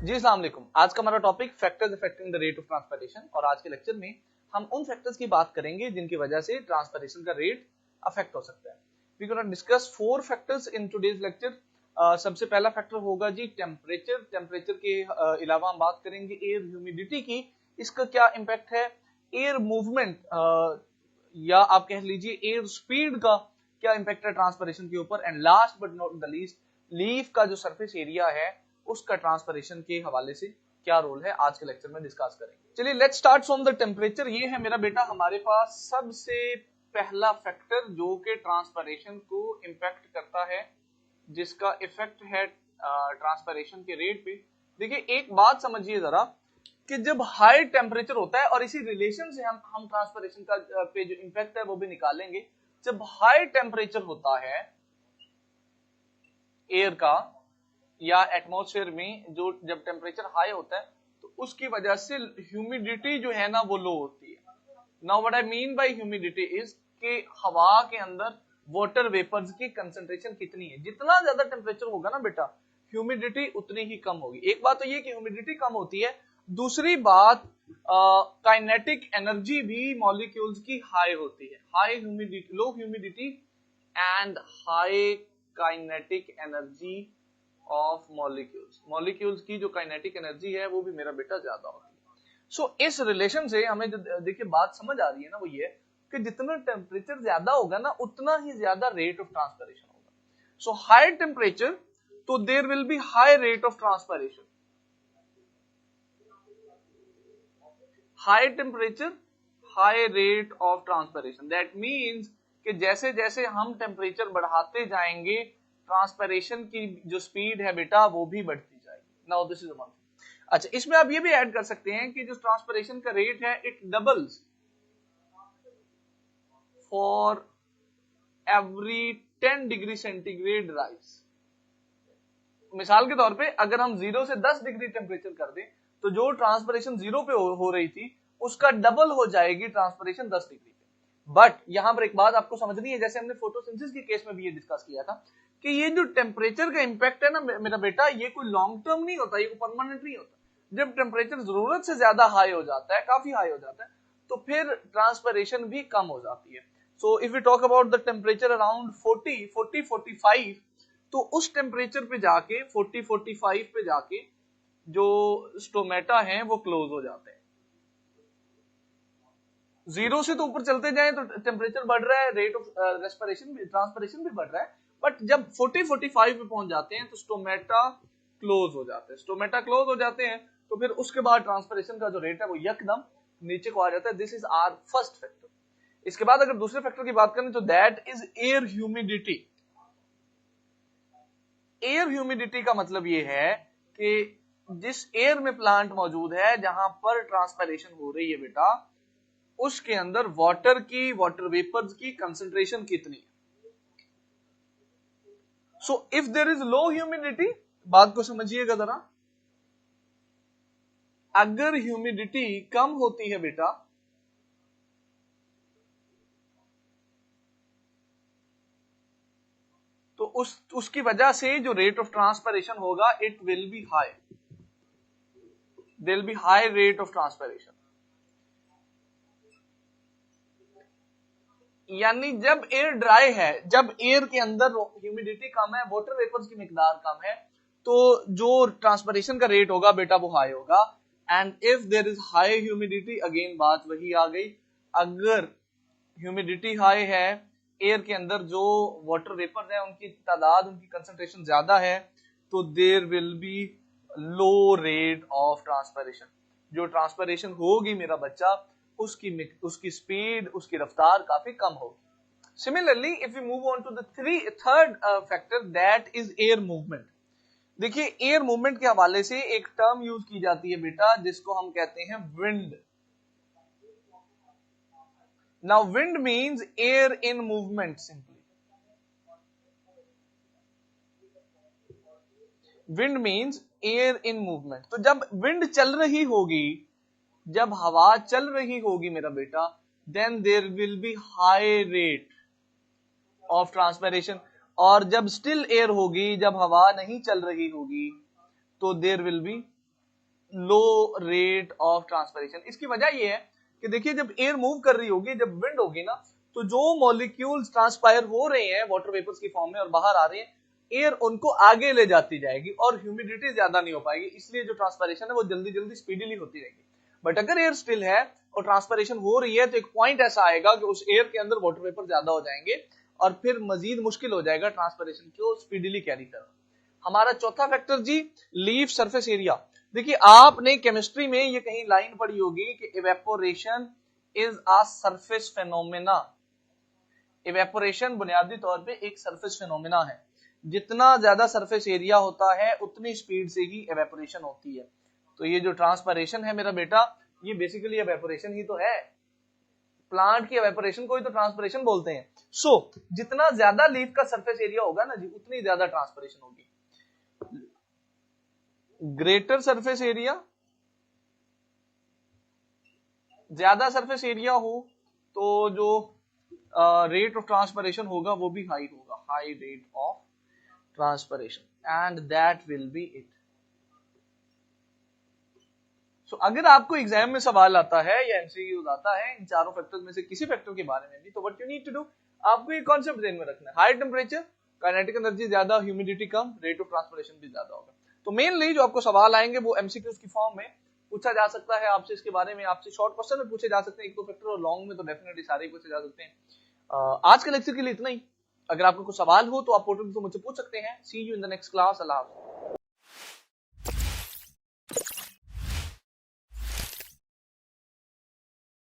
जी अस्सलाम वालेकुम। आज का हमारा topic factors affecting the rate of transpiration, और आज के लेक्चर में हम उन फैक्टर्स की बात करेंगे जिनकी वजह से ट्रांसपिरेशन का रेट अफेक्ट हो सकता है। We gonna discuss 4 factors in today's lecture. सबसे पहला फैक्टर होगा जी टेम्परेचर। टेम्परेचर के अलावा हम बात करेंगे एयर ह्यूमिडिटी की, इसका क्या इम्पैक्ट है। एयर मूवमेंट या आप कह लीजिए एयर स्पीड का क्या इम्पैक्ट है ट्रांसपिरेशन के ऊपर। And last but not the least, leaf का जो सरफेस एरिया है उसका ट्रांसपिरेशन के हवाले से क्या रोल है, आज के लेक्चर में डिस्कस करेंगे। चलिए let's start from the temperature. ये है मेरा बेटा हमारे पास सबसे पहला फैक्टर जो कि ट्रांसपिरेशन को इम्पैक्ट करता है, जिसका इफेक्ट है ट्रांसपिरेशन के रेट पे। देखिए एक बात समझिए जरा कि जब हाई टेम्परेचर होता है, और इसी रिलेशन से हम ट्रांसपिरेशन का पे जो इम्पैक्ट है वो भी निकालेंगे। जब हाई टेम्परेचर होता है एयर का या एटमॉस्फेयर में, जो जब टेम्परेचर हाई होता है तो उसकी वजह से ह्यूमिडिटी जो है ना वो लो होती है। Now what I mean by humidity is कि हवा के अंदर वाटर वेपर्स की कंसंट्रेशन कितनी है। जितना ज्यादा टेम्परेचर होगा ना बेटा, ह्यूमिडिटी उतनी ही कम होगी। एक बात तो ये कि ह्यूमिडिटी कम होती है, दूसरी बात काइनेटिक एनर्जी भी मॉलिक्यूल्स की हाई होती है। High humidity, low humidity and high kinetic energy of molecules. Molecules की जो काइनेटिक एनर्जी है वो भी मेरा बेटा ज्यादा होती है। सो इस रिलेशन से हमें जो देखिए बात समझ आ रही है ना, वो ये कि जितना टेम्परेचर ज्यादा होगा ना उतना ही ज्यादा रेट ऑफ ट्रांसपिरेशन होगा। सो हाई टेम्परेचर तो there will be high rate of transpiration. High temperature high rate of transpiration, that means कि जैसे जैसे हम टेम्परेचर बढ़ाते जाएंगे ट्रांसपिरेशन की जो स्पीड है बेटा वो भी बढ़ती जाएगी। Now this is one thing. अच्छा, इसमें आप ये भी ऐड कर सकते हैं कि जो ट्रांसपिरेशन का रेट है it doubles for every 10 degree centigrade rise. मिसाल के तौर पे अगर हम 0 से 10 डिग्री टेम्परेचर कर दें तो जो ट्रांसपिरेशन 0 पे हो रही थी उसका डबल हो जाएगी ट्रांसपिरेशन 10 डिग्री पे। बट यहां पर एक बात आपको समझनी है, जैसे हमने फोटोसिंथेसिस के केस में भी ये डिस्कस किया था कि ये जो टेम्परेचर का इंपैक्ट है ना मेरा बेटा, ये कोई लॉन्ग टर्म नहीं होता, ये कोई परमानेंट नहीं होता। जब टेम्परेचर जरूरत से ज्यादा हाई हो जाता है, काफी हाई हो जाता है, तो फिर ट्रांसपिरेशन भी कम हो जाती है। So if you talk about the temperature around 40-45, तो उस टेम्परेचर पे जाके 40-45 पे जाके जो स्टोमेटा हैं वो क्लोज हो जाते हैं। 0 से तो ऊपर चलते जाए तो टेम्परेचर बढ़ रहा है, रेट ऑफ रेस्पिरेशन भी, ट्रांसपिरेशन भी बढ़ रहा है, बट जब 40-45 पे पहुंच जाते हैं तो स्टोमेटा क्लोज हो जाते हैं। स्टोमेटा क्लोज हो जाते हैं तो फिर उसके बाद ट्रांसपिरेशन का जो रेट है वो यकदम नीचे को आ जाता है। This is our first factor. इसके बाद अगर दूसरे फैक्टर की बात करें तो that is air humidity. Air humidity का मतलब ये है कि जिस एयर में प्लांट मौजूद है, जहां पर ट्रांसपिरेशन हो रही है बेटा, उसके अंदर वाटर की, वाटर वेपर्स की कंसंट्रेशन कितनी है। So if there is low humidity, बात को समझिएगा जरा, अगर ह्यूमिडिटी कम होती है बेटा तो उसकी वजह से जो रेट ऑफ ट्रांसपिरेशन होगा it will be high, there will be high rate of transpiration. यानी जब एयर ड्राई है, जब एयर के अंदर ह्यूमिडिटी कम है, वाटर वेपर्स की मिकदार कम है, तो जो ट्रांसपिरेशन का रेट होगा बेटा वो हाई होगा। And if there is high humidity, again बात वही आ गई, अगर ह्यूमिडिटी हाई है, एयर के अंदर जो वाटर वेपर है उनकी तादाद, उनकी कंसंट्रेशन ज्यादा है, तो there will be low rate of transpiration. जो ट्रांसपिरेशन होगी मेरा बच्चा, उसकी स्पीड, उसकी रफ्तार काफी कम होगी। Similarly if you move on to the third factor, that is air movement. देखिए एयर मूवमेंट के हवाले से एक टर्म यूज की जाती है बेटा जिसको हम कहते हैं wind. Now wind means air in movement. Simply wind means air in movement. तो जब विंड चल रही होगी, जब हवा चल रही होगी मेरा बेटा, then there will be high rate of transpiration. और जब स्टिल एयर होगी, जब हवा नहीं चल रही होगी, तो there will be low rate of transpiration. इसकी वजह ये है कि देखिए जब एयर मूव कर रही होगी, जब विंड होगी ना, तो जो मॉलिक्यूल्स ट्रांसपायर हो रहे हैं वाटर वेपर्स की फॉर्म में और बाहर आ रहे हैं, एयर उनको आगे ले जाती जाएगी और ह्यूमिडिटी ज्यादा नहीं हो पाएगी, इसलिए जो ट्रांसपायरेशन है वो जल्दी जल्दी स्पीडीली होती रहेगी। बट अगर एयर स्टिल है और ट्रांसपायरेशन हो रही है तो एक पॉइंट ऐसा आएगा कि उस एयर के अंदर वाटर वेपर ज्यादा हो जाएंगे और फिर मजीद मुश्किल हो जाएगा ट्रांसपायरेशन को स्पीडीली कैरी करना। हमारा चौथा factor G, leaf surface area. देखिए आपने केमिस्ट्री में ये कहीं लाइन पढ़ी होगी कि evaporation is a surface phenomena. Evaporation बुनियादी तौर पे एक सरफेस फेनोमेना है। जितना ज्यादा सरफेस एरिया होता है उतनी स्पीड से ही इवेपोरेशन होती है। तो ये जो ट्रांसपायरेशन है मेरा बेटा, ये बेसिकली इवेपोरेशन ही तो है। प्लांट की इवेपोरेशन को ही तो ट्रांसपिरेशन बोलते हैं। सो जितना ज्यादा लीफ का सरफेस एरिया होगा ना जी, उतनी ज्यादा ट्रांसपिरेशन होगी। ग्रेटर सरफेस एरिया, ज्यादा सरफेस एरिया हो तो जो रेट ऑफ ट्रांसपिरेशन होगा वो भी हाई होगा, high rate of transpiration, and that will be it. So अगर आपको एग्जाम में सवाल आता है या एमसीक्यूज आता है इन चारों फैक्टर्स में से किसी फैक्टर के बारे में भी, तो what you need to do, आपको ये कॉन्सेप्ट ध्यान में रखना है। हाई टेम्परेचर, काइनेटिक एनर्जी ज्यादा, ह्यूमिडिटी कम, रेट ऑफ ट्रांसपिरेशन भी ज्यादा होगा। तो मेनली जो आपको सवाल आएंगे वो एमसीक्यूज की फॉर्म में पूछा जा सकता है आपसे, इसके बारे में आपसे शॉर्ट क्वेश्चन में पूछे जा सकते हैं एक दो फैक्टर, और लॉन्ग में तो डेफिनेटली सारे पूछे जा सकते हैं। आज के लेक्चर के लिए इतना ही। अगर आपको कुछ सवाल हो तो आप पोर्टल से मुझसे पूछ सकते हैं। See you in the next class. अल्लाह हाफ़िज़।